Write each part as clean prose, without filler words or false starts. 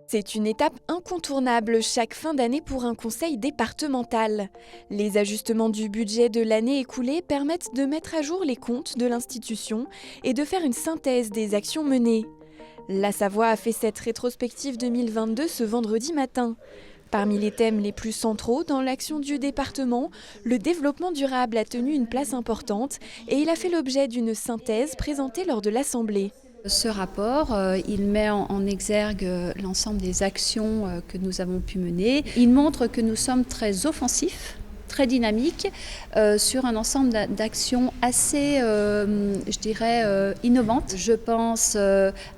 C'est une étape incontournable chaque fin d'année pour un conseil départemental. Les ajustements du budget de l'année écoulée permettent de mettre à jour les comptes de l'institution et de faire une synthèse des actions menées. La Savoie a fait cette rétrospective 2022 ce vendredi matin. Parmi les thèmes les plus centraux dans l'action du département, le développement durable a tenu une place importante et il a fait l'objet d'une synthèse présentée lors de l'Assemblée. Ce rapport, il met en exergue l'ensemble des actions que nous avons pu mener. Il montre que nous sommes très offensifs, très dynamiques, sur un ensemble d'actions assez, innovantes. Je pense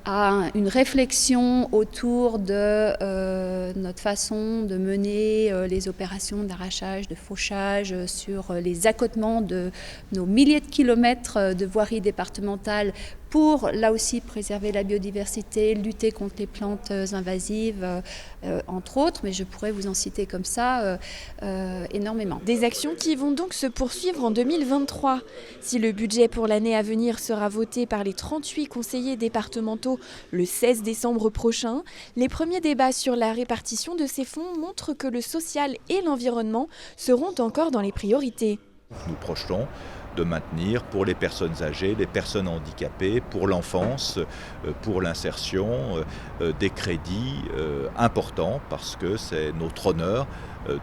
à une réflexion autour de notre façon de mener les opérations d'arrachage, de fauchage, sur les accotements de nos milliers de kilomètres de voiries départementales pour, là aussi, préserver la biodiversité, lutter contre les plantes invasives, entre autres, mais je pourrais vous en citer comme ça énormément. Des actions qui vont donc se poursuivre en 2023. Si le budget pour l'année à venir sera voté par les 38 conseillers départementaux le 16 décembre prochain, les premiers débats sur la répartition de ces fonds montrent que le social et l'environnement seront encore dans les priorités. Nous projetons de maintenir pour les personnes âgées, les personnes handicapées, pour l'enfance, pour l'insertion, des crédits importants parce que c'est notre honneur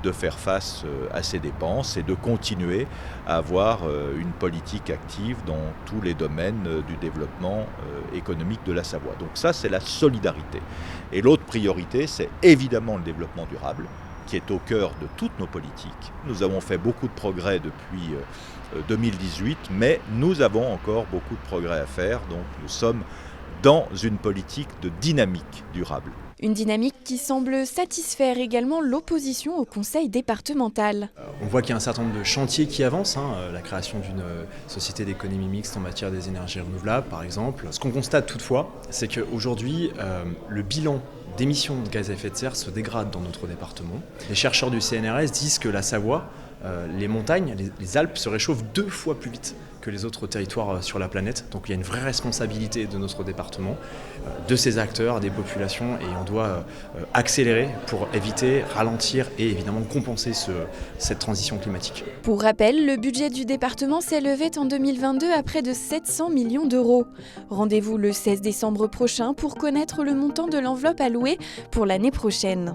de faire face à ces dépenses et de continuer à avoir une politique active dans tous les domaines du développement économique de la Savoie. Donc ça, c'est la solidarité. Et l'autre priorité, c'est évidemment le développement durable, qui est au cœur de toutes nos politiques. Nous avons fait beaucoup de progrès depuis 2018, mais nous avons encore beaucoup de progrès à faire, donc nous sommes dans une politique de dynamique durable. Une dynamique qui semble satisfaire également l'opposition au conseil départemental. On voit qu'il y a un certain nombre de chantiers qui avancent, la création d'une société d'économie mixte en matière des énergies renouvelables par exemple. Ce qu'on constate toutefois, c'est qu'aujourd'hui, le bilan d'émissions de gaz à effet de serre se dégrade dans notre département. Les chercheurs du CNRS disent que la Savoie, les montagnes, les Alpes se réchauffent 2 fois plus vite que les autres territoires sur la planète. Donc il y a une vraie responsabilité de notre département, de ses acteurs, des populations, et on doit accélérer pour éviter, ralentir et évidemment compenser cette transition climatique. Pour rappel, le budget du département s'élevait en 2022 à près de 700 millions d'euros. Rendez-vous le 16 décembre prochain pour connaître le montant de l'enveloppe allouée pour l'année prochaine.